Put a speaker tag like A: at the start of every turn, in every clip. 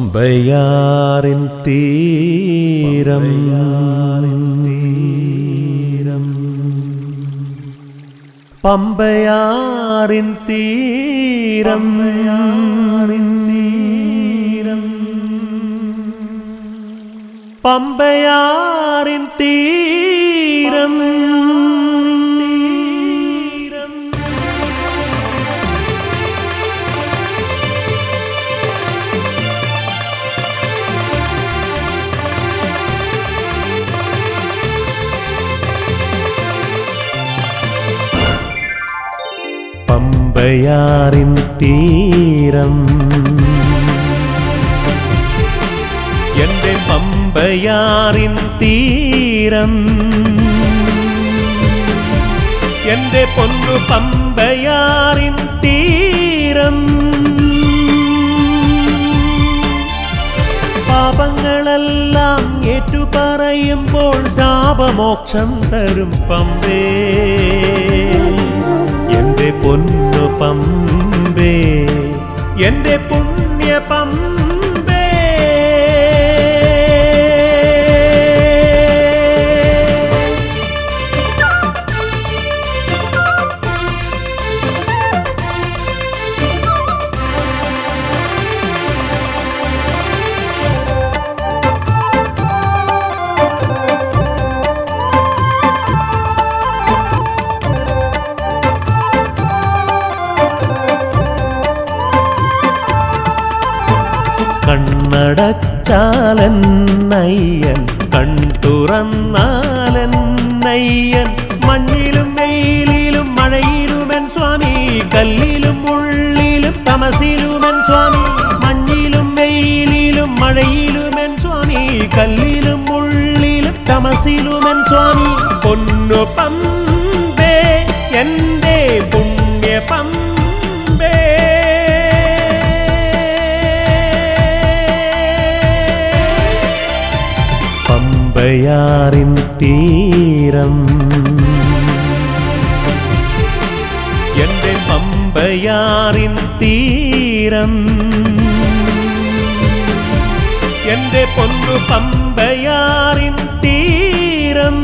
A: പമ്പയാറിൻ തീരം പമ്പയാറിൻ തീരം പമ്പയാറിൻ തീരം പമ്പയാറിൻ തീരം എന്റെ പമ്പയാറിൻ തീരം എന്റെ പൊന്നു പമ്പയാറിൻ തീരം പാപങ്ങളെല്ലാം ഏറ്റുപറയുമ്പോൾ ശാപമോക്ഷം തരും പമ്പേ എന്റെ പൊന്നു പമ്പേ എന്റെ പുണ്യ പമ്പേ കണ്ണടച്ചാലന്നയ്യൻ കൺതുറന്നാലന്നയ്യൻ മഞ്ഞിലും വെയിലിലും മഴയിലുമൻ സ്വാമി കല്ലിലും മുള്ളിലും തമസിലുമൻ സ്വാമി മഞ്ഞിലും വെയിലിലും മഴയിലുമൻ സ്വാമി കല്ലിലും മുള്ളിലും തമസിലുമൻ സ്വാമി പൊന്നു പമ്പേ എന്റെ പുണ്യ പമ്പേ പമ്പയാറിൻ തീരം എന്റെ പമ്പയാറിൻ തീരം എന്റെ പൊന്നു പമ്പയാറിൻ തീരം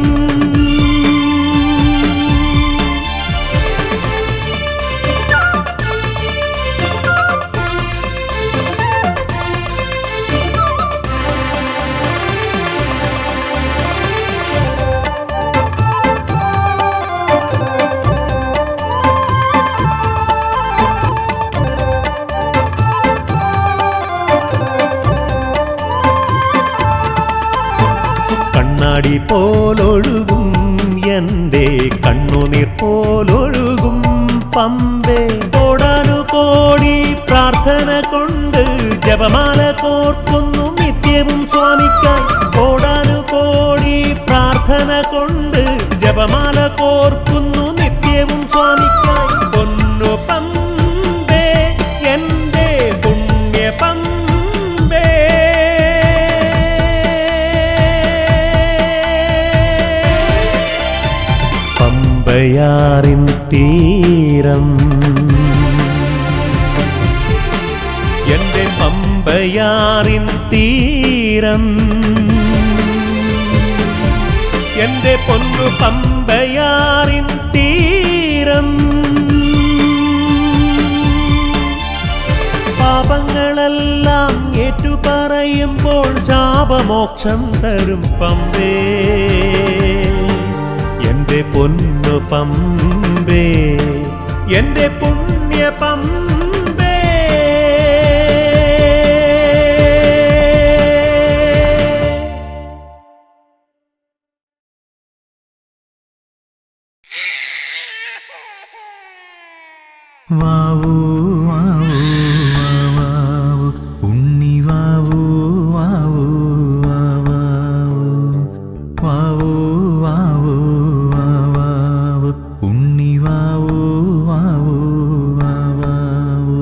A: കണ്ണാടി പോലൊഴുകും എന്റെ കണ്ണുനീർ പോലൊഴുകും പമ്പേ കോടാനു കോടി പ്രാർത്ഥന കൊണ്ട് ജപമാല കോർക്കുന്നു നിത്യവും സ്വാമിക്കായി കോടാനു കോടി പ്രാർത്ഥന കൊണ്ട് ജപമാല കോർക്കുന്നു നിത്യവും സ്വാമിക്കായി പൊന്നു പമ്പേ എന്റെ പുണ്യ പമ്പേ പമ്പയാറിൻ തീരം എന്റെ പമ്പയാറിൻ തീരം എന്റെ പൊന്നു പമ്പയാറിൻ തീരം പാപങ്ങളെല്ലാം ഏറ്റുപറയുമ്പോൾ ശാപമോക്ഷം തരും പമ്പേ എന്റെ പൊന്നു പമ്പേ എന്റെ പുണ്യ പമ്പേ.
B: വാവൂ വാവൂ വാവൂ ഉണ്ണി വാവൂ വാവൂ വാവൂ വാവൂ വാവൂ വാവൂ ഉണ്ണി വാവൂ വാവൂ വാവൂ.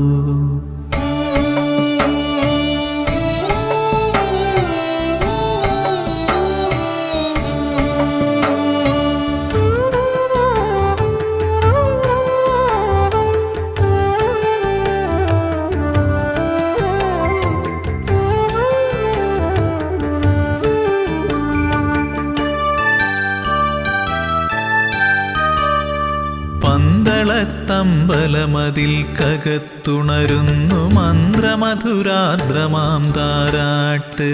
B: പന്തളത്തമ്പലമതിൽ കകത്തുണരുന്നു മന്ത്രമധുരാർദ്രമാം താരാട്ട്.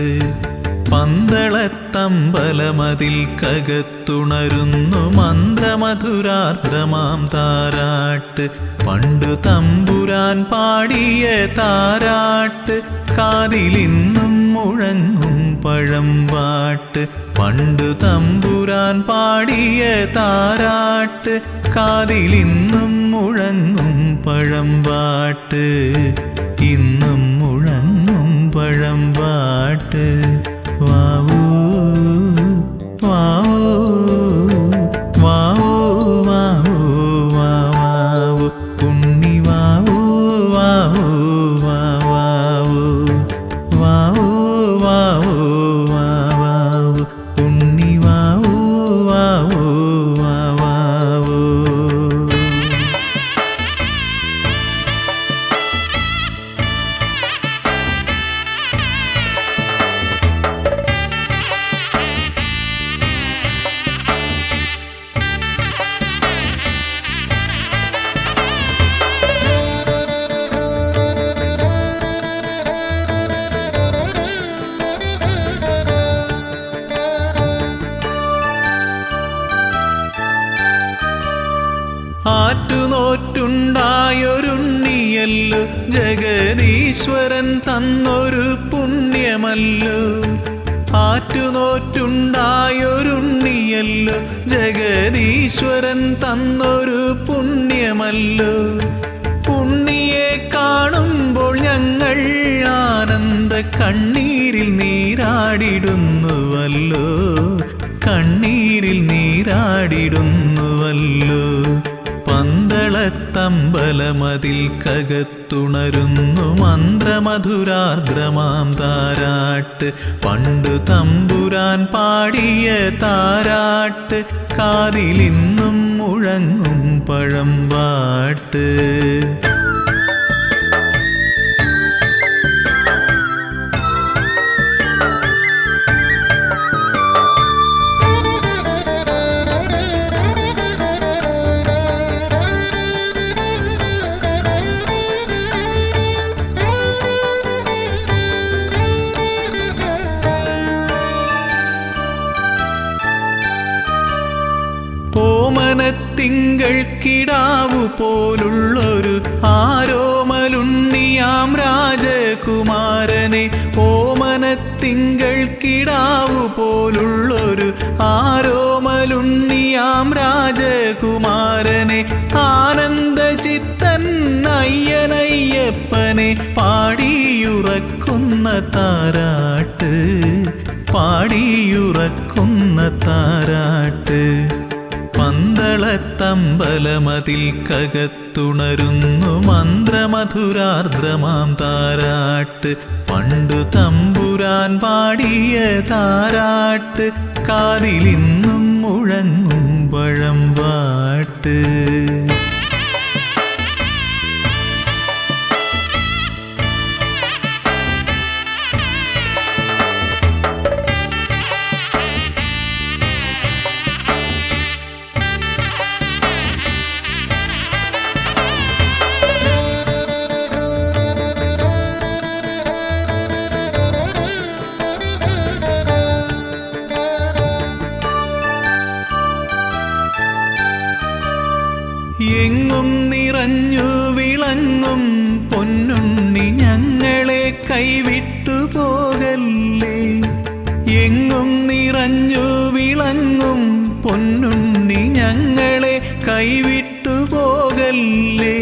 B: പന്തളത്തമ്പലമതിൽ കകത്തുണരുന്നു മന്ത്രമധുരാർദ്രമാം താരാട്ട്. പണ്ടു തമ്പുരാൻ പാടിയ താരാട്ട് കാതിലിന്നും മുഴങ്ങും പഴംപാട്ട്. പണ്ടു തമ്പുരാൻ പാടിയ താരാട്ട് കാതിലിന്നും മുഴങ്ങും പഴംപാട്ട്. ഇന്നും മുഴങ്ങും പഴംപാട്ട്. വാവൂ വാവൂ വാവൂ വാവൂ വാവൂ ഉണ്ണി വാവൂ വാവൂ വാവൂ വാവൂ വാവൂ വാവൂ ഉണ്ണി വാവൂ വാവൂ വാവൂ. ആറ്റുനോറ്റുണ്ടായൊരുണ്ണിയല്ലോ ജഗദീശ്വരൻ തന്നൊരു പുണ്യമല്ലോ. ആറ്റുനോറ്റുണ്ടായൊരുണ്ണിയല്ലോ ജഗദീശ്വരൻ തന്നൊരു പുണ്യമല്ലോ. ഉണ്ണിയെ കാണുമ്പോൾ ഞങ്ങൾ ആനന്ദ കണ്ണീരിൽ നീരാടിടുന്നുവല്ലോ. കണ്ണീരിൽ നീരാടിടുന്നുവല്ലോ. പന്തളത്തമ്പലമതിൽ കകത്തുണരുന്നു മന്ത്രമധുരാർദ്രമാം താരാട്ട്. പണ്ടു തമ്പുരാൻ പാടിയ താരാട്ട് കാതിലിന്നും മുഴങ്ങും പഴംപാട്ട്. ഓമനത്തിങ്കൾ കിടാവു പോലുള്ളൊരു ആരോമലുണ്ണിയാം രാജകുമാരനെ. ഓമനത്തിങ്കൾ കിടാവു പോലുള്ളൊരു ആരോമലുണ്ണിയാം രാജകുമാരനെ. ആനന്ദചിത്തൻ അയ്യനയ്യപ്പനെ പാടിയുറക്കുന്ന താരാട്ട്. പാടിയുറക്കുന്ന താരാട്ട്. പന്തളത്തമ്പലമതിൽ കകത്തുണരുന്നു മന്ത്രമധുരാർദ്രമാം താരാട്ട്. പണ്ടു തമ്പുരാൻ പാടിയ താരാട്ട് കാതിലിന്നും മുഴങ്ങും പഴംപാട്ട്. പൊന്നുണ്ണി ഞങ്ങളെ കൈവിട്ടു പോകല്ലേ. എങ്ങും നിറഞ്ഞു വിളങ്ങും പൊന്നുണ്ണി ഞങ്ങളെ കൈവിട്ടു പോകല്ലേ.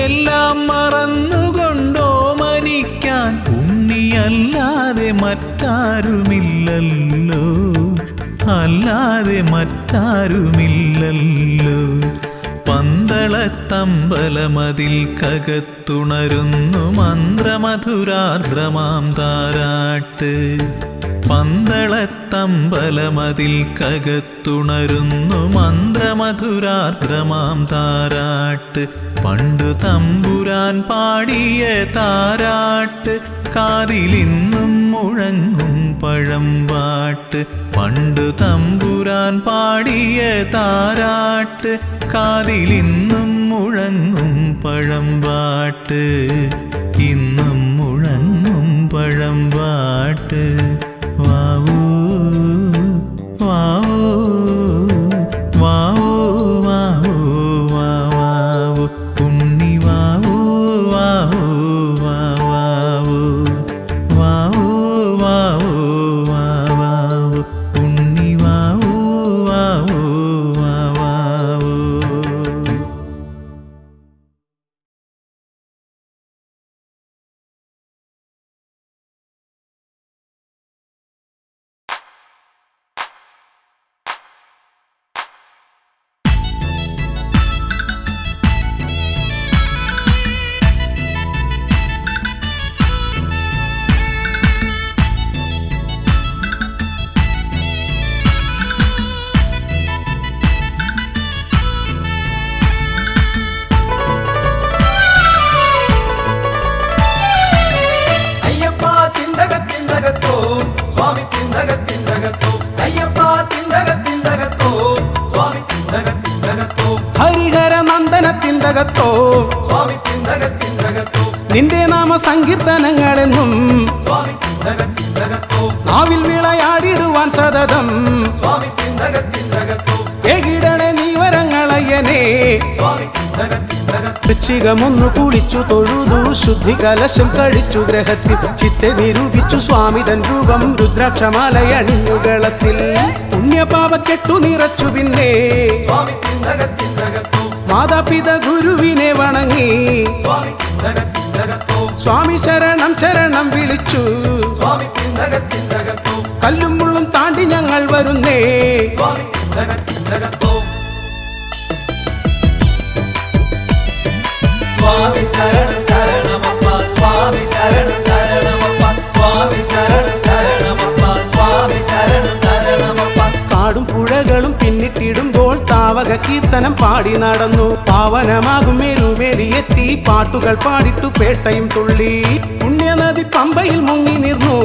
B: എല്ലാം മറന്നുകൊണ്ടോ മനിക്കാൻ ഉണ്ണിയല്ലാതെ മറ്റാരുമില്ലല്ലോ, അല്ലാതെ മറ്റാരുമില്ലല്ലോ. പന്തളത്തമ്പലമതിൽ കകത്തുണരുന്നു മന്ത്രമധുരാർദ്രമാം താരാട്ട്. പന്തളത്തമ്പലമതിൽ കകത്തുണരുന്നു മന്ത്രമധുരാർദ്രമാം താരാട്ട്. പണ്ടു തമ്പുരാൻ പാടിയ താരാട്ട് കാതിലിന്നും മുഴങ്ങും പഴമ്പാട്ട്. പണ്ടു തമ്പുരാൻ പാടിയ താരാട്ട് കാതിലിന്നും മുഴങ്ങും പഴമ്പാട്ട്. ഇന്നും മുഴങ്ങും പഴമ്പാട്ട്. വാവൂ വാവൂ വാവൂ വാവൂ വാവൂ ഉണ്ണി വാവൂ വാവൂ വാവൂ വാവൂ വാവൂ വാവൂ ഉണ്ണി വാവൂ വാവൂ വാവൂ.
C: ഹരിഹരനന്ദനത്തിന്തകത്തോ നിന്റെ നാമ സങ്കീർത്തനങ്ങളെന്നും നാവിൽ വിളയാടിടുവാൻ സതതം ഏകിടണേ നീ വരങ്ങളയ്യനേ. വൃശ്ചികമൊന്നു കുളിച്ചു തൊഴുതു ശുദ്ധി കലശം കഴിച്ചു ഗ്രഹത്തിൽ ചിത്തെ നിരൂപിച്ചു സ്വാമിതൻ രൂപം രുദ്രാക്ഷമാലയണിഞ്ഞുകളത്തിൽ പുണ്യപാപക്കെട്ടു നിറച്ചു. പിന്നെ മാതാപിത ഗുരുവിനെ വണങ്ങി സ്വാമി ശരണം ശരണം വിളിച്ചു. കല്ലും മുള്ളും താണ്ടി ഞങ്ങൾ വരുന്നേ.
B: സ്വാമി ശരണം ശരണമപ്പ സ്വാമി ശരണം ശരണമപ്പ സ്വാമി ശരണം ശരണമപ്പ സ്വാമി ശരണം ശരണമപ്പ.
C: കാടും പുഴകളും പിന്നിട്ടിടുമ്പോൾ താവക കീർത്തനം പാടി നടന്നു. പാവനമാകും മേരുമേലിയെത്തി പാട്ടുകൾ പാടിട്ടു പേട്ടയും തുള്ളി. പുണ്യനദി പമ്പയിൽ മുങ്ങി നിന്നു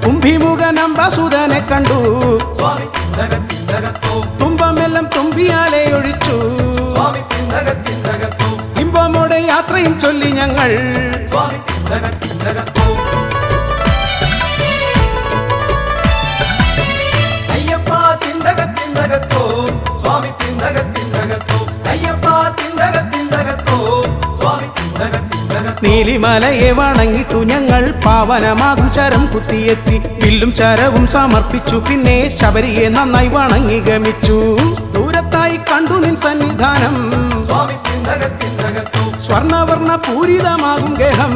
C: കുംഭിമുഖനമ്പസുതനെ കണ്ടു. തുമ്പമെല്ലാം തുമ്പിയാലെ ഒഴിച്ചു. ഇമ്പമോടെ യാത്രയും ചൊല്ലി ഞങ്ങൾ നീലിമലയെ വണങ്ങിട്ടു ഞങ്ങൾ പാവനമാകും ശരം കുത്തിയെത്തി. വില്ലും ശരവും സമർപ്പിച്ചു. പിന്നെ ശബരിയെ നന്നായി വണങ്ങി ഗമിച്ചു. ദൂരത്തായി കണ്ടു നിൻ സന്നിധാനം സ്വർണവർണ്ണ പൂരിതമാകും ഗേഹം.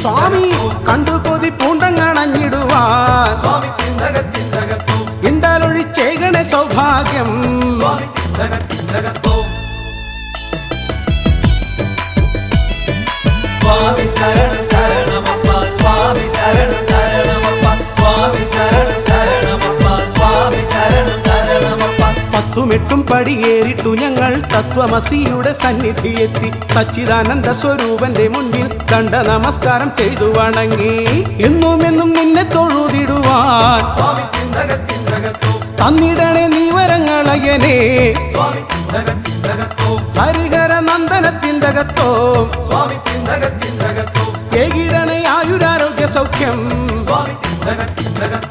C: സ്വാമി കണ്ടു കൊതി പൂണ്ടങ്ങണഞ്ഞിടുവാൻ ഇണ്ടാലൊഴിച്ചേകണേ സൗഭാഗ്യം.
B: സ്വാമി ശരണം ശരണമപ്പ സ്വാമി ശരണം ശരണമപ്പ സ്വാമി ശരണം ശരണമപ്പ സ്വാമി ശരണം ശരണമപ്പ.
C: 10 പടിയേറിട്ടു ഞങ്ങൾ തത്വമസിയുടെ സന്നിധിയെത്തി. സച്ചിദാനന്ദ സ്വരൂപന്റെ മുൻപിൽ ദണ്ഡ നമസ്കാരം ചെയ്തു വണങ്ങി. എന്നും നിന്നെ തൊഴുതിടുവാൻ തന്നിടണേ നീ വരങ്ങളയനേ. ഹരിഹരനന്ദനത്തിന്തകത്തോ ഏകിടണേ ആയുരാരോഗ്യ സൗഖ്യം.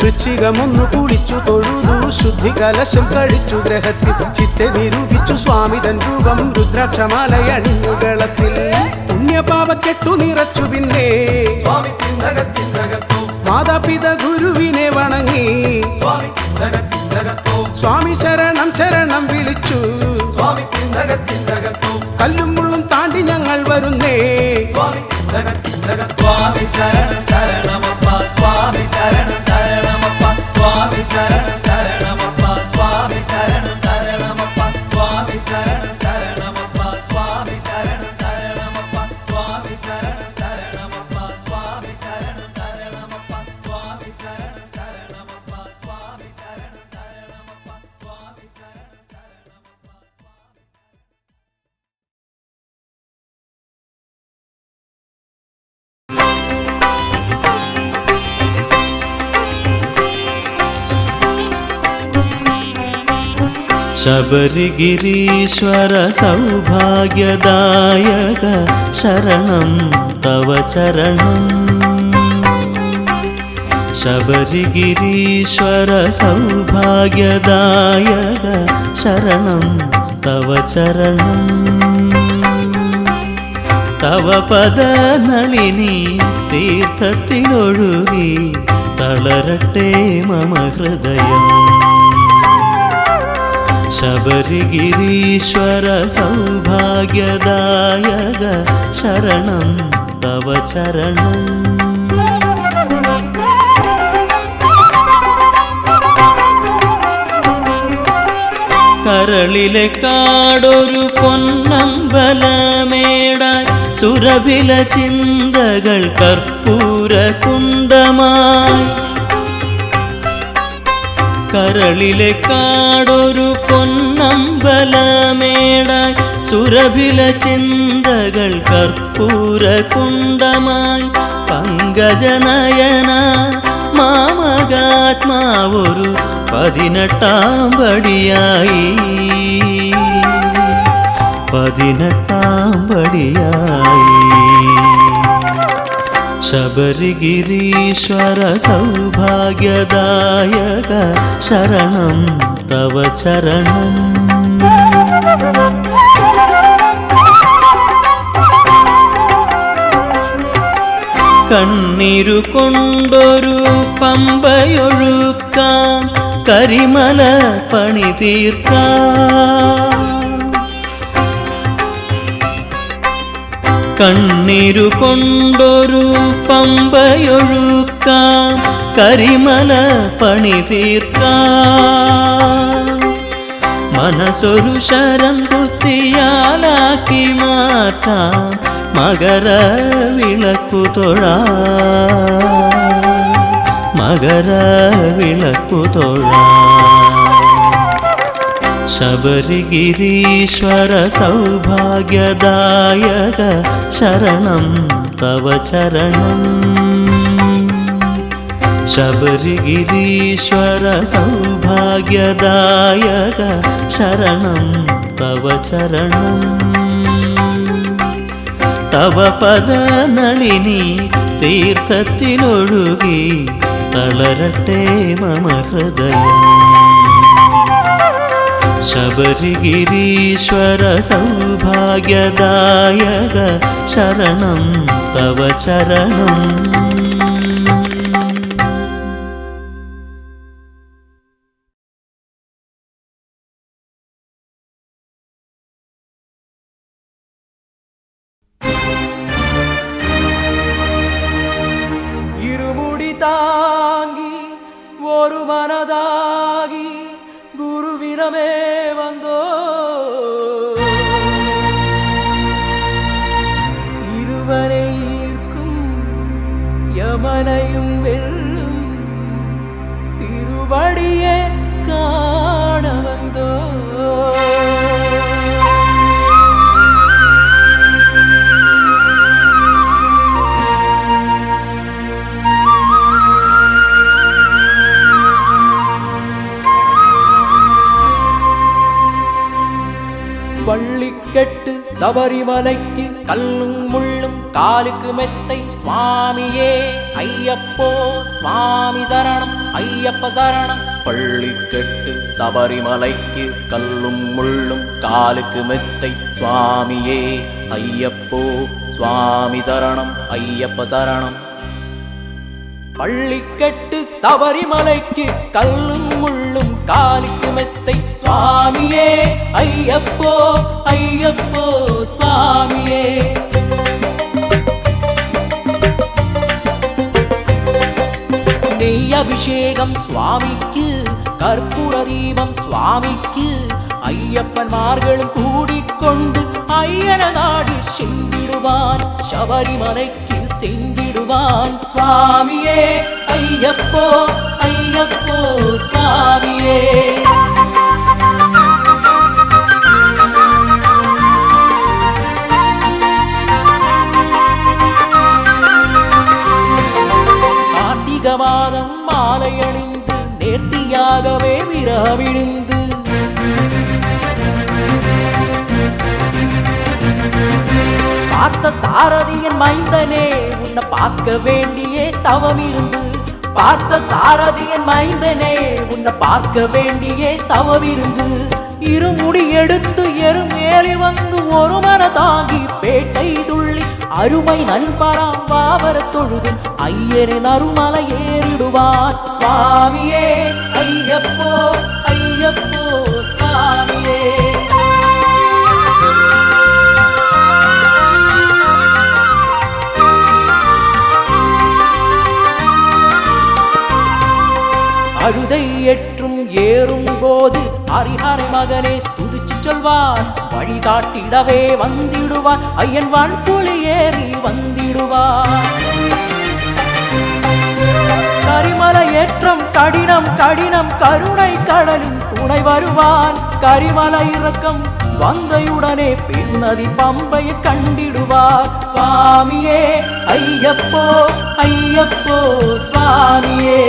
C: വൃശ്ചികമൊന്നു കുളിച്ചു തൊഴുതു ശുദ്ധി കലശം കഴിച്ചു ഗ്രഹത്തിൽ ചിത്തെ നിരൂപിച്ചു സ്വാമിതൻ രൂപം രുദ്രാക്ഷമാലയണിഞ്ഞു ഗളത്തിൽ പുണ്യപാവക്കെട്ടു നിറച്ചു പിന്നെ മാതാപിത ഗുരുവിനെ വണങ്ങി സ്വാമി ശരണം ശരണം വിളിച്ചു കല്ലും മുള്ളും താണ്ടി ഞങ്ങൾ വരുന്നേ
B: സ്വാമി ശരണം ശരണമപ്പ സ്വാമി ശരണം ശരണമപ്പ സ്വാമി ശരണം ശരണമപ്പ സ്വാമി ശരണം ശരണമപ്പ സ്വാമി ശരണം ശരണമപ്പ സ്വാമി ശരണം ശരണമപ്പ സ്വാമി ശരണം ശരണമപ്പ സ്വാമി ശരണം ശരണമപ്പ സ്വാമി ശരണം ശരണമപ്പ സ്വാമി ശരണം ശരണമപ്പ സ്വാമി ശരണം ശരണമപ്പ
A: ശബരിഗിരീശ്വര സൗഭാഗ്യദായക ശരണം തവ ചരണം ശബരിഗിരീശ്വര സൗഭാഗ്യദായക ശരണം തവ ചരണം തവ പദനളിനി തീർത്ഥത്തിലൊഴുകി തളരട്ടെ മമ ഹൃദയം ശബരിഗിരീശ്വര സൗഭാഗ്യദായക ശരണം തവ ചരണം കരളിലെ കാടൊരു പൊന്നമ്പലമേടാൻ സുരഭില ചിന്തകൾ കർപ്പൂര കുണ്ടമായി കരളിലെ കാടൊരു പൊന്നമ്പലമേടാൻ സുരഭില ചിന്തകൾ കർപ്പൂര കുണ്ടമായി പങ്കജനയന മാമകാത്മാവൊരു 18-ാം പടിയായി 18-ാം പടിയായി ശബരിഗിരീശ്വര സൗഭാഗ്യദായക ശരണം തവ ചരണം കണ്ണീരു കൊണ്ടൊരു പമ്പയൊഴുക്കാം കരിമല പണി തീർക്കാം കണ്ണീരു കൊണ്ടൊരു പമ്പയൊഴുക്കാം കരിമല പണി തീർക്കാം മനസ്സൊരു ശരം കുത്തിയാലാക്കി മാറ്റാം മകര വിളക്കു തൊഴാം മകര വിളക്കു തൊഴാം ശബരിഗിരീശ്വര സൗഭാഗ്യദായക ശരണം തവ ചരണം ശബരിഗിരീശ്വര സൗഭാഗ്യദായക ശരണം തവ ചരണം തവ പദനളിനി തീർത്ഥത്തിലൊഴുകി തളരട്ടെ മമ ഹൃദയം ശബരിഗിരീശ്വര സൗഭാഗ്യദായക ശരണം തവ ചരണം
D: ഇരുമുടി താങ്ങി ഒരു മനതാകി ഗുരുവിനമേ വന്നോ ഇരുവനെ ഈർക്കും യമനയും വെല്ലും തിരുവടിയെ കാണ വന്നോ പള്ളിക്കെട്ട് ശബരിമലയ്ക്ക് കല്ലും മുള്ളും കാലുക്ക് മെത്തൈ சுவாமியே ஐயப்போ சுவாமி சரணம் ஐயப்ப சரணம்.
E: பள்ளிக்கட்டு சபரிமலைக்கு கல்லும் முள்ளும் காலுக்கு மெத்தை சுவாமியே ஐயப்போ சுவாமி சரணம் ஐயப்ப சரணம்.
D: பள்ளிக்கட்டு சபரிமலைக்கு கல்லும் முள்ளும் காலுக்கு மெத்தை சுவாமியே ஐயப்போ ஐயப்போ சுவாமியே. நெய் அபிஷேகம் சுவாமிக்கு கற்பூர தீபம் சுவாமிக்கு ஐயப்பன்மார்களும் கூடிக்கொண்டு ஐயன நாடு சென்றிடுவான் சபரிமலைக்கு சென்றிடுவான் சுவாமியே ஐயப்போ ஐயப்போ சுவாமியே. மாதம் மாலை அணிந்து நேர்த்தியாகவே விரவிழுந்து பார்த்த சாரதியின் மைந்தனே உன்னை பார்க்க வேண்டியே தவமிருந்து. பார்த்த சாரதியின் மைந்தனே உன்னை பார்க்க வேண்டியே தவமிருந்து. இருமுடி எடுத்து எருமேலி வந்து ஒரு மன தாங்கி பேட்டை துள்ளி அருமை நண்பராம் பாவர தொழுதும் ஐயரின் அருமலை ஏறிடுவான் சுவாமியே ஐயப்போ ஐயப்போ சுவாமியே. அழுதை ஏற்றும் ஏறும் போது ஹரிஹர மகனே ஸ்துதிச்சு சொல்வார். வழிகாட்டிடவே வந்திடுவார் ஐயன் வான்புலி ஏறி வந்திடுவார். கரிமலை ஏற்றம் கடினம் கடினம் கருணை கடலின் துணை வருவான். கரிமலை இறக்கம் வந்தையுடனே பின்னதி பம்பையை கண்டிடுவார் சுவாமியே ஐயப்போ ஐயப்போ சுவாமியே.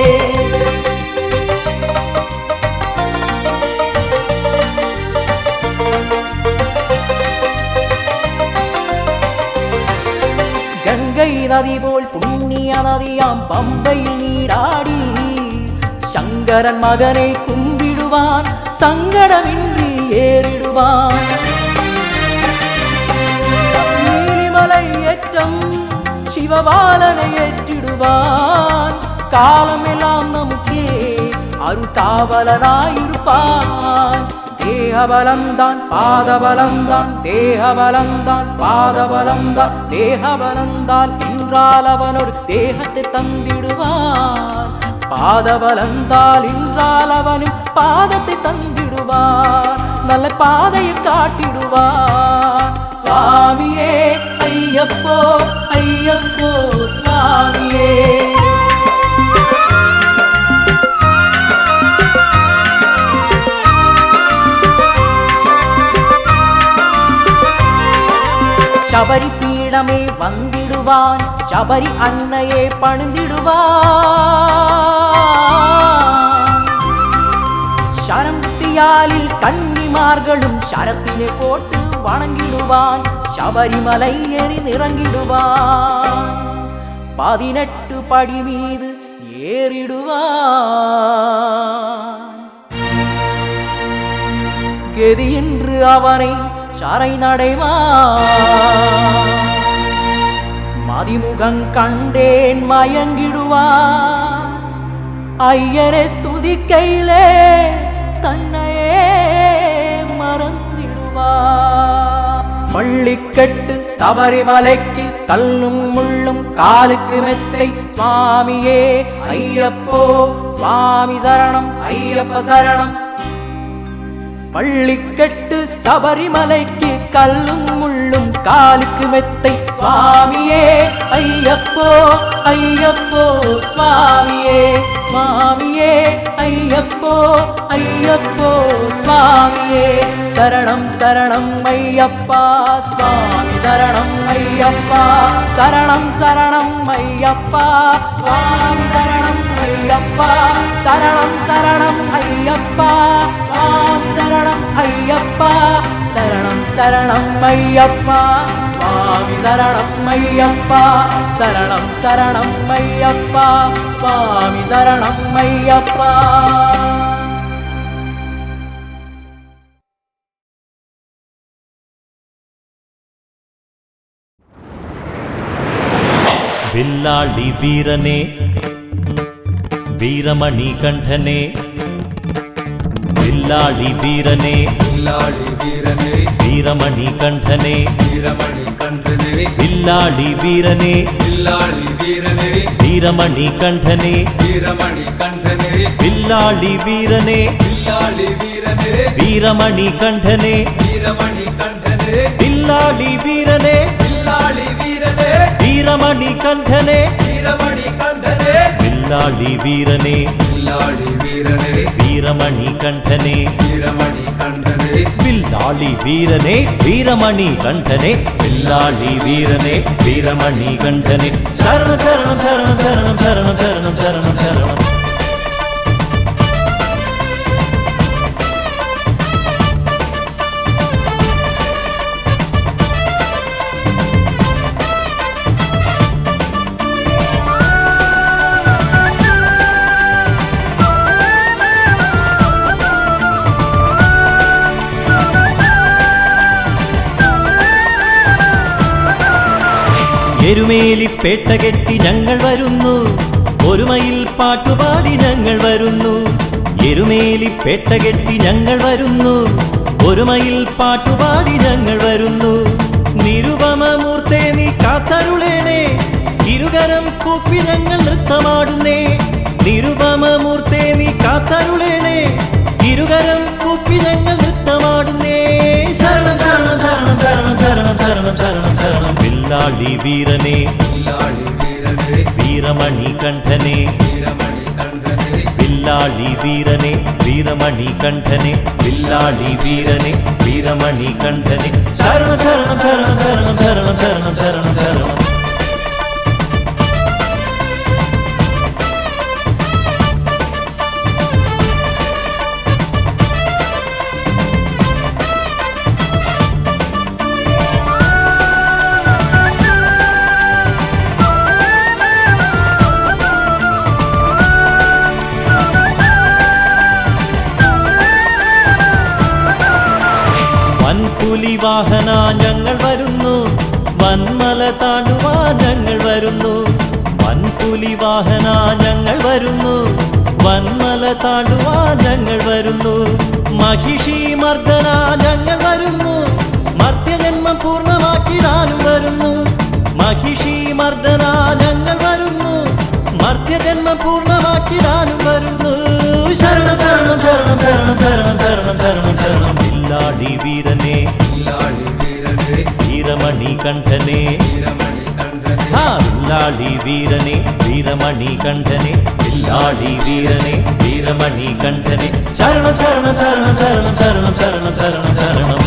D: கங்கை நதி போல் புண்ணிய நதியாம் பம்பையில் நீராடி சங்கரன் மகனை கும்பிடுவான் சங்கடமின்றி ஏறிடுவான். நீலிமலை ஏற்றம் சிவபாலனை ஏற்றிடுவான். காலமெல்லாம் நமக்கே அருள்காவலனாயிருப்பான். தேகபலந்தான் பாதபலந்தான் தேகபலந்தான் பாதபலந்தான் தேகபலந்தால் இன்றால் அவனோடு தேகத்தை தந்திடுவார். பாதபலந்தால் இன்றால் அவனின் பாதத்தை தந்திடுவார். நல்ல பாதையை காட்டிடுவார் சுவாமியே ஐயப்போ ஐயப்போ சுவாமியே. சபரி பீடமே வந்திடுவான் சபரி அன்னையே பணிந்திடுவான். சரந்தியாலில் கன்னிமார்களும் சரத்திலே போட்டு வணங்கிடுவான். சபரிமலை ஏறி நிறங்கிடுவான். 18 படி மீது ஏறிடுவான். கெதியின்று அவனை சரை நடைவான். மதிமுகம் கண்டேன் மயங்கிடுவான். ஐயரை ஸ்துதிக்கையிலே தன்னையே மறந்திடுவான். பள்ளிக்கட்டு சபரிமலைக்கு கல்லும் முள்ளும் காலுக்கு மெத்தை சுவாமியே ஐயப்போ சுவாமி சரணம் ஐயப்ப சரணம். பள்ளிக்கட்டு சபரிமலைக்கு கல்லும் முள்ளும் காலுக்கு மெத்தை சுவாமியே ஐயப்போ ஐயப்போ சுவாமியே சுவாமியே ஐயப்போ ஐயப்போ சுவாமியே. சரணம் சரணம் ஐயப்பா சுவாமி சரணம் ஐயப்பா சரணம் சரணம் ஐயப்பா சுவாமி சரணம் ஐயப்பா சரணம் சரணம் ஐயப்பா சுவாமி சரணம் ஐயப்பா சரணம் சரணம் ஐயப்பா സ്വാമി ശരണം അയ്യപ്പ ശരണം ശരണം അയ്യപ്പ സ്വാമി ശരണം അയ്യപ്പ.
A: വില്ലാളി വീരനെ വീരമണി കണ്ഠനെ വില്ലാളി വീരനെ
B: വില്ലാളി വീരനെ
A: വീരമണി കണ്ഠനെ
B: വീരമണി കണ്ഠനെ
A: വില്ലാളി വീരനെ
B: വില്ലാളി വീരനെ
A: വീരമണി കണ്ഠനെ
B: വീരമണി കണ്ഠനെ
A: വില്ലാളി വീരനെ
B: വില്ലാളി വീരനെ
A: വീരമണി കണ്ഠനെ
B: വീരമണി കണ്ഠനെ
A: വില്ലാളി വീരനെ
B: വില്ലാളി വീരനെ
A: വീരമണി കണ്ഠനെ
B: വീരമണി കണ്ഠനെ
A: വില്ലാളി വീരനെ
B: വില്ലാളി വീരനെ
A: വീരമണി കണ്ഠനെ
B: വീരമണി കണ്ഠനെ
A: വില്ലാളി വീരനെ വീരമണി കണ്ഠനെ വില്ലാളി വീരനെ വീരമണി കണ്ഠനെ ശരണം ശരണം ശരണം ശരണം ശരണം ശരണം ശരണം ശരണം. എരുമേലിപ്പേട്ട കെട്ടി ഞങ്ങൾ വരുന്നു ഒരുമയിൽ പാട്ടുപാടി ഞങ്ങൾ വരുന്നു. എരുമേലിപ്പേട്ട കെട്ടി ഞങ്ങൾ വരുന്നു ഒരുമയിൽ പാട്ടുപാടി ഞങ്ങൾ വരുന്നു. നിരുപമമൂർത്തേ നീ കാത്തരുളേണേ ഇരുകരം കൂപ്പി ഞങ്ങൾ നൃത്തമാടുന്നേ. നിരുപമമൂർത്തേ നീ കാത്തരുളേണേ ഇരുകരം കൂപ്പി ഞങ്ങൾ നൃത്തമാടുന്നേ. ശരണം ശരണം ശരണം ശരണം ശരണം ശരണം ശരണം ശരണം. വില്ലാളി വീരനെ
B: വില്ലാളി വീരനെ
A: വീരമണി കണ്ഠനെ
B: വീരമണി കണ്ഠനെ
A: വില്ലാളി വീരനെ വീരമണി കണ്ഠനെ വില്ലാളി വീരനെ വീരമണി കണ്ഠനെ ശരണം ശരണം ശരണം ശരണം ശരണം ശരണം ശരണം ശരണം. വൻപുലി വാഹന ഞങ്ങൾ വരുന്നു വന്മല താണ്ടുവാൻ ഞങ്ങൾ വരുന്നു. വൻപുലി വാഹന ഞങ്ങൾ വരുന്നു വന്മല താണ്ടുവാൻ ഞങ്ങൾ വരുന്നു. മഹിഷി മർദ്ദന ഞങ്ങൾ വരുന്നു മർത്യജന്മം പൂർണ്ണമാക്കിടാനും വരുന്നു. മഹിഷി മർദ്ദന ഞങ്ങൾ വരുന്നു മർത്യജന്മം പൂർണ്ണമാക്കിടാനും വരുന്നു. ശരണം ശരണം ശരണം ശരണം ശരണം ശരണം ശരണം ശരണം. വില്ലാളി വീരനെ
B: വില്ലാളി വീരനെ
A: വീരമണി കണ്ഠനെ
B: വീരമണി കണ്ഠനെ
A: വില്ലാളി വീരനെ വീരമണി കണ്ഠനെ വില്ലാളി വീരനെ വീരമണി കണ്ഠനെ ശരണം ശരണം ശരണം ശരണം ശരണം ശരണം ശരണം ശരണം.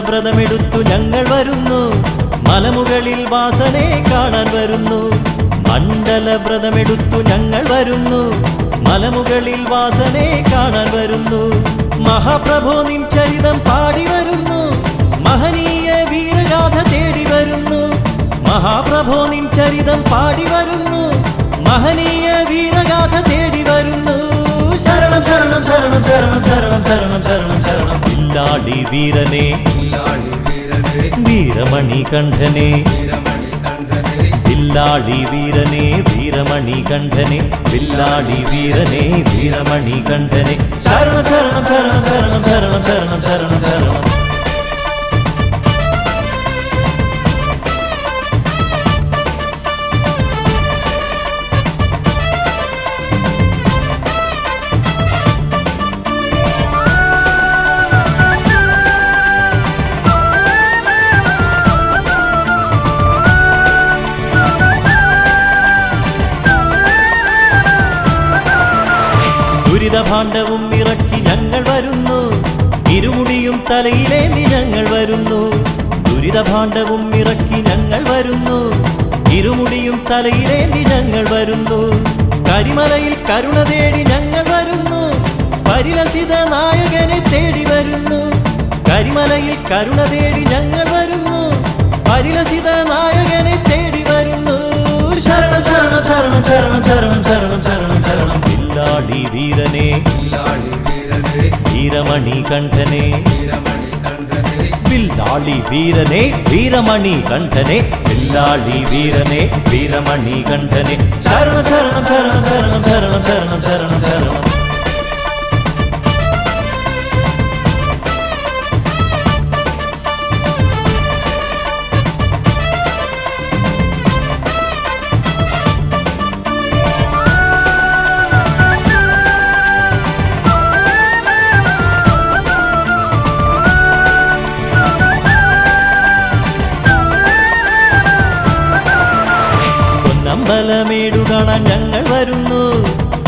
A: വ്രതമെടുത്തു ഞങ്ങൾ വരുന്നു മലമുകളിൽ വാസനെ കാണാൻ വരുന്നു. മണ്ഡല വ്രതമെടുത്തു ഞങ്ങൾ വരുന്നു മലമുകളിൽ വാസനെ കാണാൻ വരുന്നു. മഹാപ്രഭോ നിൻ ചരിതം പാടി വരുന്നു മഹനീയ വീരഗാഥ തേടി വരുന്നു. മഹാപ്രഭോ നിൻ ചരിതം പാടി വരുന്നു മഹനീയ വീരഗാഥ തേടി വരുന്നു. ശരണം ശരണം ശരണം ശരണം ശരണം ശരണം ശരണം ശരണം. വില്ലാളി വീരനെ
B: വില്ലാളി വീരനെ
A: വീരമണി കണ്ഠനെ
B: വീരമണി കണ്ഠനെ
A: വില്ലാളി വീരനെ വീരമണി കണ്ഠനെ വില്ലാളി വീരനെ വീരമണി കണ്ഠനെ ശരണം ശരണം ശരണം ശരണം ശരണം ശരണം ശരണം ശരണം. ദുരിതഭാണ്ഡവും ഇറക്കി ഞങ്ങൾ വരുന്നു ഇരുമുടിയും തലയിലേന്തി ഞങ്ങൾ വരുന്നു ദുരിതഭാണ്ഡവും ഇറക്കി ഞങ്ങൾ വരുന്നു ഇരുമുടിയും തലയിലേന്തി ഞങ്ങൾ വരുന്നു കരിമലയിൽ കരുണ തേടി ഞങ്ങൾ വരുന്നു പരിലസിത നായകനെ തേടി വരുന്നു കരിമലയിൽ കരുണ തേടി ഞങ്ങൾ വരുന്നു പരിലസിത നായകനെ തേടി വരുന്നു ശരണം ശരണം ശരണം ശരണം ശരണം ശരണം ശരണം ശരണം വില്ലാളി വീരനെ
B: വില്ലാളി വീരനെ
A: വീരമണി കണ്ഠനെ
B: വീരമണി കണ്ഠനെ
A: വില്ലാളി വീരനെ വീരമണി കണ്ഠനെ വില്ലാളി വീരനെ വീരമണി കണ്ഠനെ ശരണം ശരണം ശരണം ശരണം ശരണം ശരണം ശരണം ശരണം പൊന്നമ്പലമേടു കാണാൻ ഞങ്ങൾ വരുന്നു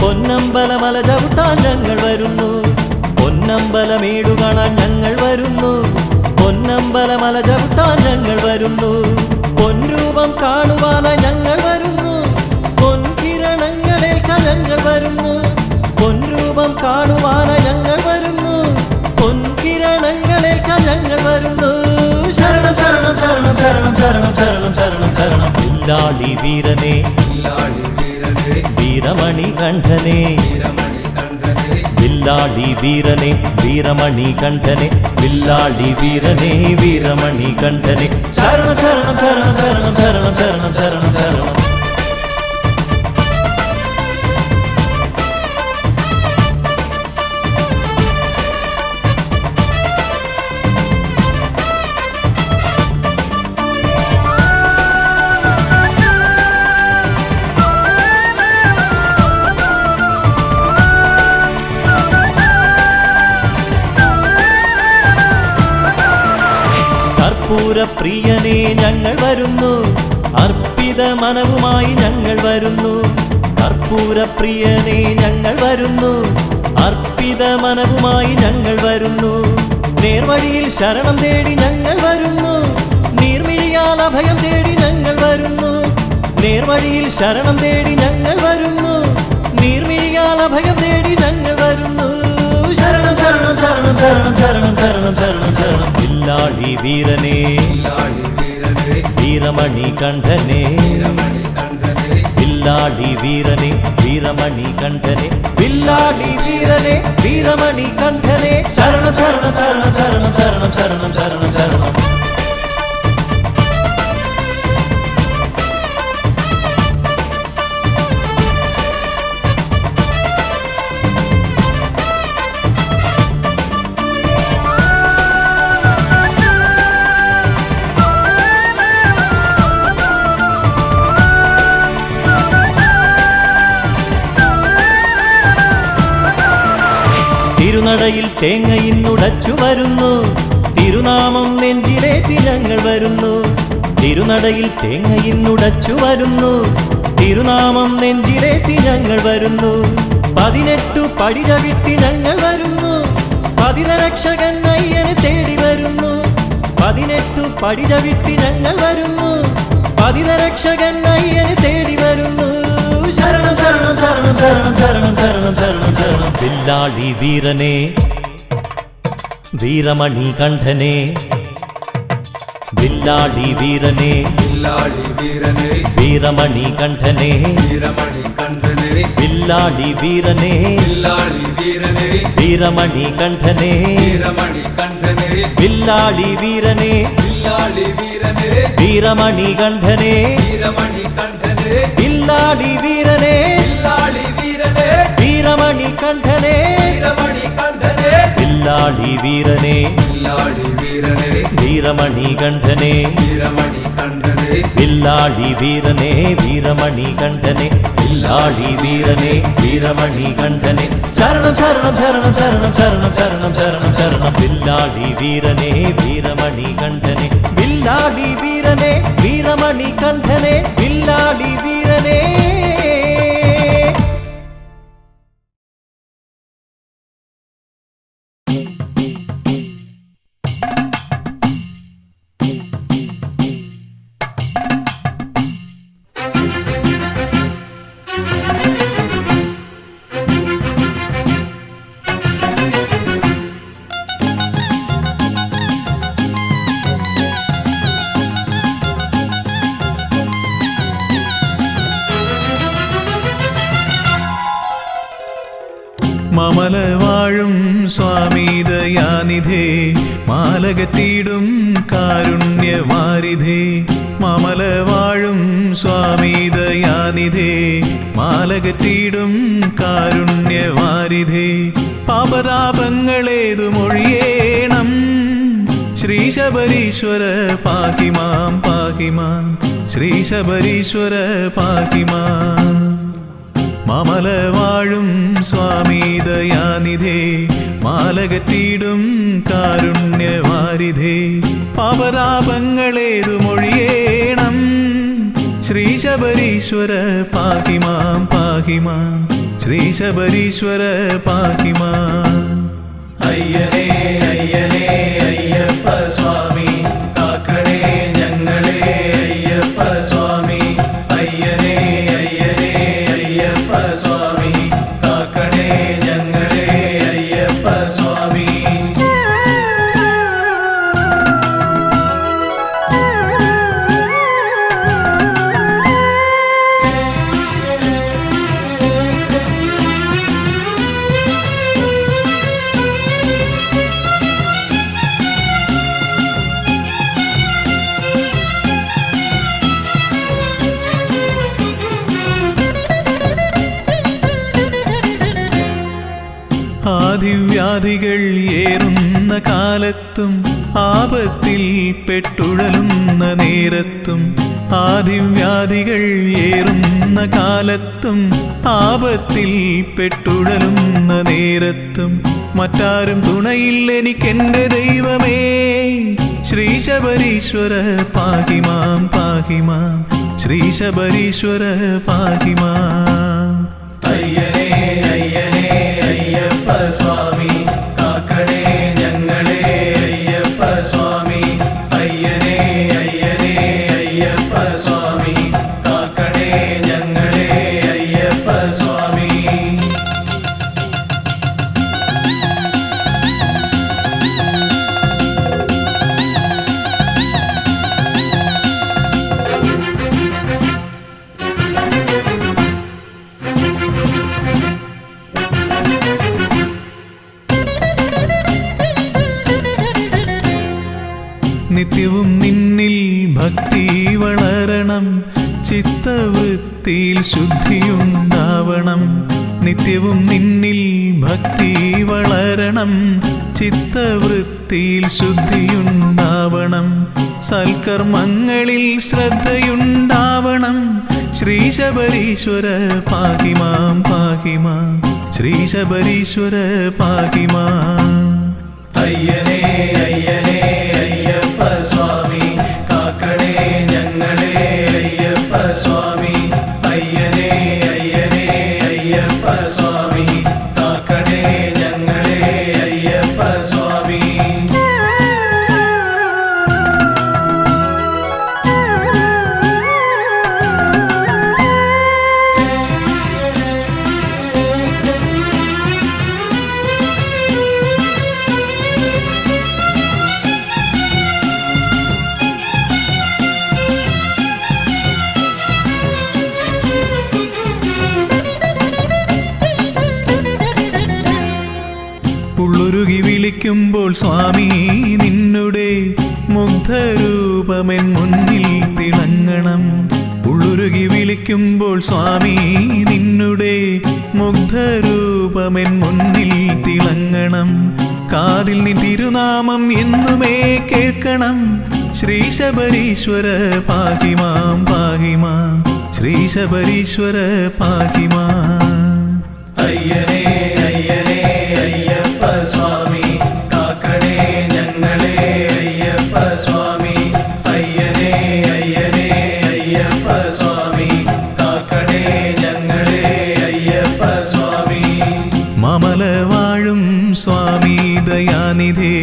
A: പൊന്നമ്പലമല ചവിട്ടാൻ ഞങ്ങൾ വരുന്നു പൊന്നമ്പലമേടു കാണാൻ ഞങ്ങൾ വരുന്നു പൊന്നമ്പലമല ചവിട്ടാൻ ഞങ്ങൾ വരുന്നു പൊൻരൂപം കാണുവാനായി ഞങ്ങൾ വരുന്നു പൊൻകിരണങ്ങളേൽക്കാൻ ഞങ്ങൾ വരുന്നു പൊൻരൂപം കാണുവാനായി ഞങ്ങൾ വരുന്നു പൊൻകിരണങ്ങളേൽക്കാൻ ഞങ്ങൾ വരുന്നു ശരണം ശരണം ശരണം ശരണം ശരണം ശരണം ശരണം ശരണം വില്ലാളി വീരനെ
B: വില്ലാളി വീരനെ
A: വീരമണി കണ്ഠനെ
B: വീരമണി കണ്ഠനെ
A: വില്ലാളി വീരനെ വീരമണി കണ്ഠനെ വില്ലാളി വീരനെ വീരമണി കണ്ഠനെ ശരണം ശരണം ശരണം ശരണം ശരണം ശരണം ശരണം ശരണം കർപ്പൂരപ്രിയനെ ഞങ്ങൾ വരുന്നു അർപ്പിത മനവുമായി ഞങ്ങൾ വരുന്നു കർപ്പൂരപ്രിയനെ ഞങ്ങൾ വരുന്നു അർപ്പിത മനവുമായി ഞങ്ങൾ വരുന്നു നേർവഴിയിൽ ശരണം തേടി ഞങ്ങൾ വരുന്നു നീർമിഴിയാൽ അഭയം തേടി ഞങ്ങൾ വരുന്നു നേർവഴിയിൽ ശരണം തേടി ഞങ്ങൾ വരുന്നു നീർമിഴിയാൽ അഭയം തേടി ഞങ്ങൾ വരുന്നു ശരണം ശരണം ശരണം ശരണം ശരണം ശരണം ശരണം ശരണം വില്ലാളി വീരനെ
B: വില്ലാളി വീരനെ
A: വീരമണി കണ്ഠനെ
B: വീരമണി കണ്ഠനെ
A: വില്ലാളി വീരനെ വീരമണി കണ്ഠനെ വില്ലാളി വീരനെ വീരമണി കണ്ഠനെ ശരണം ശരണം ശരണം ശരണം ശരണം ശരണം ശരണം ശരണം തിരുനടയിൽ തേങ്ങയിന്നുടച്ചു വരുന്നു തിരുനാമം നെഞ്ചിലേറ്റി ഞങ്ങൾ വരുന്നു തിരുനടയിൽ തേങ്ങയിന്നുടച്ചു വരുന്നു തിരുനാമം നെഞ്ചിലേറ്റി ഞങ്ങൾ വരുന്നു 18 പടി ചവിട്ടി ഞങ്ങൾ വരുന്നു പതിതരക്ഷകൻ അയ്യനെ തേടി വരുന്നു 18 പടി ചവിട്ടി ഞങ്ങൾ വരുന്നു പതിതരക്ഷകൻ അയ്യനെ തേടി വരുന്നു ശരണം ശരണം ശരണം ശരണം ശരണം ശരണം ശരണം ശരണം വില്ലാളി വീരനെ വീരമണി കണ്ഠനെ വില്ലാളി വീരനെ
B: വില്ലാളി വീരനെ
A: വീരമണി കണ്ഠനെ
B: വീരമണി കണ്ഠനെ
A: വില്ലാളി വീരനെ
B: വില്ലാളി വീരനെ
A: വീരമണി കണ്ഠനെ
B: വീരമണി കണ്ഠനെ
A: വില്ലാളി വീരനെ
B: വില്ലാളി വീരനെ
A: വീരമണി കണ്ഠനെ
B: വീരമണി കണ്ഠനെ
A: വില്ലാളി വീരനെ
B: വില്ലാളി വീരനെ
A: വീരമണി കണ്ഠനെ
B: വീരമണി കണ്ഠനെ
A: വില്ലാളി വീരനെ
B: വില്ലാളി വീരനെ
A: വീരമണി കണ്ഠനെ
B: വീരമണി കണ്ഠനെ
A: വില്ലാളി വീരനെ വീരമണി കണ്ഠനെ വില്ലാളി വീരനെ വീരമണി കണ്ഠനെ ശരണം ശരണം ശരണം ശരണം ശരണം ശരണം ശരണം ശരണം വില്ലാളി വീരനെ വീരമണി കണ്ഠനെ വില്ലാളി വീരനെ വീരമണി കണ്ഠനെ വില്ലാളി വീരനെ
F: മമല വാഴും സ്വാമി ദയാനിധേ മാലകത്തിടും കാരുണ്യവാരിധേ മമല വാഴും സ്വാമി ദയാനിധേ മാലകത്തിടും കാരുണ്യവാരിധേ പാപതാപങ്ങളേതു മൊഴിയേണം ശ്രീ ശബരീശ്വര പാഹിമാം പാഹിമാം ശ്രീ ശബരീശ്വര പാഹിമാം മമല വാഴും സ്വാമി ദയാനിധേ മാലകത്തിടും കാരുണ്യവാരിധേ പാപതാപങ്ങളേതു മൊഴിയേണം ശ്രീ ശബരീശ്വര പാഹിമാം പാഹിമാം ശ്രീ ശബരീശ്വര പാഹിമാം
B: അയ്യനേ അയ്യനേ അയ്യപ്പ സ്വാമി കാക്കണേ ഞങ്ങളെ അയ്യപ്പ സ്വാമി അയ്യനേ അയ്യനേ അയ്യപ്പ സ്വാമി കാക്കണേ ഞങ്ങളെ അയ്യപ്പ സ്വാമി
F: ആദിവ്യാധികൾ ഏറുന്ന കാലത്തും ആപത്തിൽ പെട്ടുഴലുന്ന നേരത്തും ആദിവ്യാധികൾ ഏറുന്ന കാലത്തും ആപത്തിൽ പെട്ടുഴലുന്ന നേരത്തും മറ്റാരും തുണയില്ലെനിക്കെന്റെ ദൈവമേ ശ്രീ ശബരീശ്വര പാഹിമാം പാഹിമാം ശ്രീ ശബരീശ്വര പാഹിമാം
B: അയ്യനേ അയ്യനേ അയ്യപ്പ സ്വാമി കാക്കണേ ഞങ്ങളെ അയ്യപ്പ സ്വാമി അയ്യനേ അയ്യനേ അയ്യപ്പ സ്വാമി കാക്കണേ ഞങ്ങളെ അയ്യപ്പ സ്വാമി
F: നിത്യവും നിന്നിൽ ഭക്തി വളരണം ചിത്തവൃത്തിയിൽ ശുദ്ധിയുണ്ടാവണം നിത്യവും നിന്നിൽ ഭക്തി വളരണം ചിത്തവൃത്തിയിൽ ശുദ്ധിയുണ്ടാവണം സൽക്കർമ്മങ്ങളിൽ ശ്രദ്ധയുണ്ടാവണം ശ്രീ ശബരീശ്വര പാഹിമാം പാഹിമാം ശ്രീ ശബരീശ്വര പാഹിമാം
B: അയ്യനേ അയ്യനേ അയ്യപ്പ സ്വാമി കാക്കണേ ഞങ്ങളെ അയ്യപ്പ സ്വാമി അയ്യനേ അയ്യനേ അയ്യപ്പ സ്വാമി കാക്കണേ ഞങ്ങളെ അയ്യപ്പ സ്വാമി
F: ഉള്ളുരുകി വിളിക്കുമ്പോൾ സ്വാമി നിന്നുടെ മുഗ്ധരൂപമെൻ മുന്നിൽ തിളങ്ങണം ഉള്ളുരുകി വിളിക്കുമ്പോൾ സ്വാമി നിന്നുടെ മുഗ്ധരൂപമെൻ മുന്നിൽ തിളങ്ങണം കാതിൽ നിൻ തിരുനാമം എന്നുമേ കേൾക്കണം ശ്രീ ശബരീശ്വര പാഹിമാം പാഹിമാം ശ്രീ ശബരീശ്വര പാഹിമാം
B: അയ്യനേ അയ്യനേ അയ്യപ്പ സ്വാമി കാക്കണേ ഞങ്ങളെ അയ്യപ്പ സ്വാമി അയ്യനേ അയ്യനേ അയ്യപ്പ സ്വാമി കാക്കണേ ഞങ്ങളെ അയ്യപ്പ സ്വാമി
F: മമല വാഴും സ്വാമി ദയാനിധേ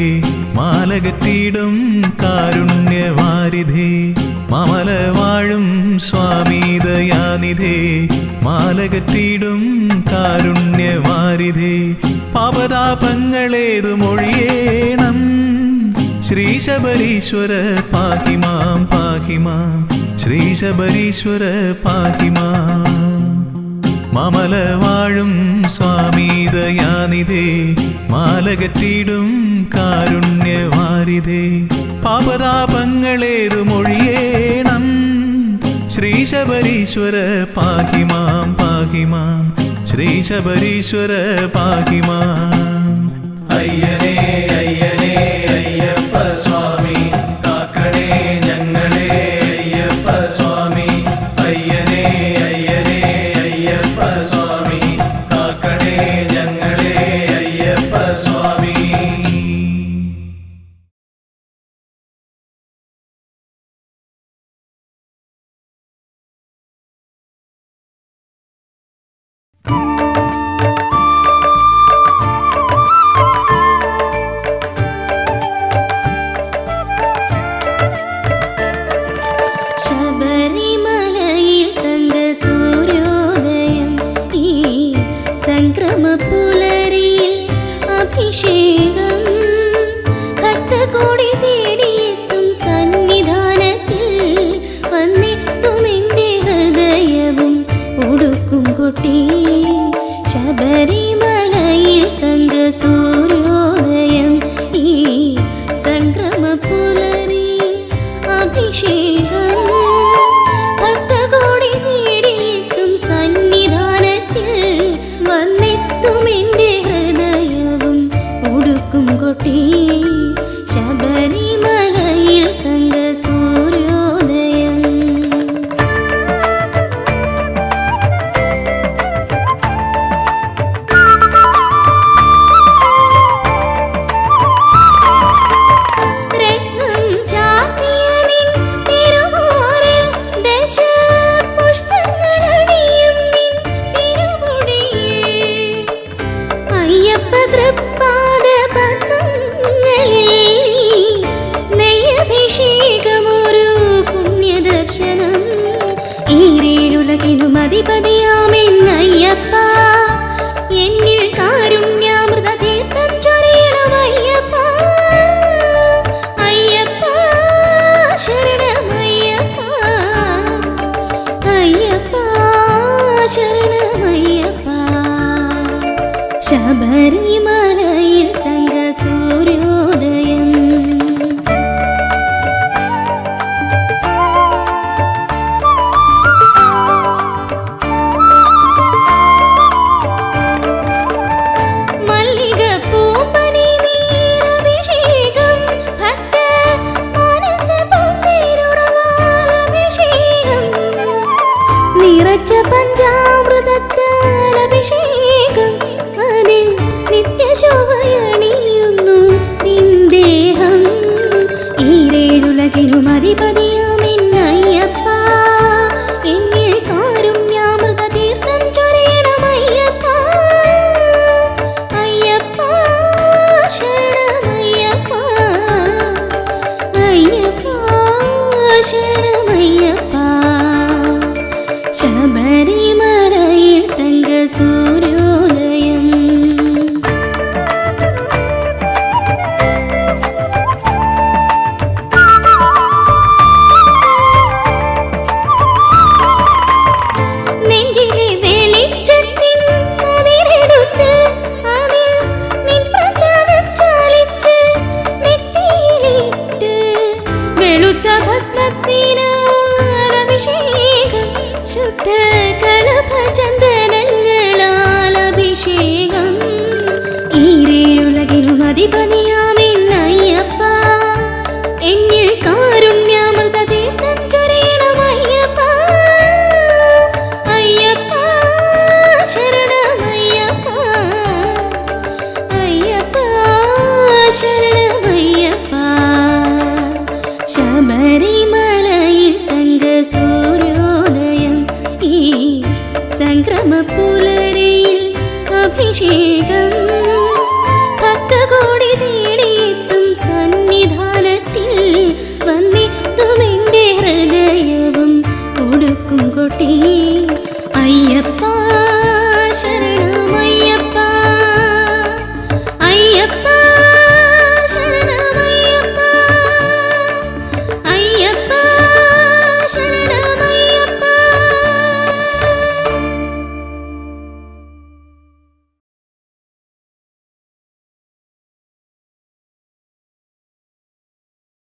F: മാലകത്തിടും കാരുണ്യവാരിധേ മമല വാഴും സ്വാമി ദയാനിധേ മാലകത്തിടും കാരുണ്യവാരിധേ പാപതാപങ്ങളേതു മൊഴിയേണം ശ്രീ ശബരീശ്വര പാഹിമാം പാഹിമാം ശ്രീ ശബരീശ്വര പാഹിമാം മാമല വാഴും സ്വാമി ദയാനിധേ മാലകറ്റിടും കാരുണ്യവാരിധേ പാപതാപങ്ങളേതുമൊഴിയേണം ശ്രീശബരീശ്വര പാഹിമാം പാഹിമാം ശ്രീശബരീശ്വര പാഹിമാം
B: അയ്യനേ അയ്യനേ അയ്യപ്പ സ്വാമി കാക്കണേ ഞങ്ങളെ അയ്യപ്പ സ്വാമി അയ്യനേ അയ്യനേ അയ്യപ്പ സ്വാമി കാക്കണേ ഞങ്ങളെ അയ്യപ്പ സ്വാമി
G: ശബരിമലയിൽ തങ്ക സൂര്യോദയം ഈ സംക്രമപ്പുലരിയിൽ അഭിഷേകം ഭക്തകോടി തേടിയെത്തും സന്നിധാനത്തിൽ വന്നെത്തുമെന്റെ ഹൃദയവും ഉടുക്കും കൊട്ടി ശബരിമലയിൽ തങ്ക സൂര്യോദയം ഈ സംക്രമപ്പുലരിയിൽ അഭിഷേകം ഭക്തകോടി തേടിയെത്തും സന്നിധാനത്തിൽ വന്നെത്തുമെന്റെ ഹൃദയവും ഉടുക്കും കൊട്ടി ശബരിമലയിൽ തങ്ക സൂര്യോദയം രത്നം ചാർത്തിയ നിൻ തിരുമോറിൽ ദശപുഷ്പങ്ങളണിയും നിൻ തിരുമുടിയിൽ അയ്യപ്പ തൃപ്പാദ പത്മങ്ങളിൽ നെയ്യഭിഷേകമൊരു പുണ്യദർശനം ഈരേഴുലകിനും അധിപതിയാമെന്നയ്യപ്പ എന്നിൽ കാരുണ്യാമൃത തീർത്ഥം ചൊരിയണമയ്യപ്പ അയ്യപ്പ ശരണമയ്യപ്പ അയ്യപ്പ ശരണമയ്യപ്പ ശബരിമലയിൽ തങ്ക സൂര്യോദയം മല്ലിക പൂമ്പനി നീരഭിഷേകം ഭക്ത മാനസ പൂത്തിരുറവാലഭിഷേകം നിറച്ച പഞ്ചാമൃതത്താൽ അഭിഷേകം അതിൽ നിത്യശോഭയണിയുന്നു നിൻ ദേഹം ഈരേഴുലകിനും അധിപതിയാമെന്നയ്യപ്പ എന്നിൽ കാരുണ്യാമൃത തീർത്ഥം ചൊരിയണമയ്യപ്പ അയ്യപ്പ ശരണമയ്യപ്പ അയ്യപ്പ ശരണമയ്യപ്പ ശബരിമലയിൽ തങ്ക സൂര്യോദയം നെഞ്ചിലെ വെളിച്ചത്തിൻ കതിരെടുത്ത് അതിൽ നിൻ പ്രസാദം ചാലിച്ച് നെറ്റിയിലിട്ട് വെളുത്ത ഭസ്മത്തിനാൽ അഭിഷേകം ശുദ്ധ കളഭചന്ദനങ്ങളാൽ അഭിഷേകം ഈരേഴുലകിനും അധിപതിയാമെന്നയ്യപ്പ എന്നിൽ കാരുണ്യാമൃത തീർത്ഥം ചൊരിയണമയ്യപ്പ അയ്യപ്പ ശരണമയ്യപ്പ അയ്യപ്പ ശരണമയ്യപ്പ ശബരിമലയിൽ തങ്ക സൂര്യോദയം ഈ സംക്രമപ്പുലരിയിൽ അഭിഷേകം ഭക്തകോടി തേടിയെത്തും സന്നിധാനത്തിൽ വന്നെത്തുമെന്റെ ഹൃദയവും ഉടുക്കും കൊട്ടി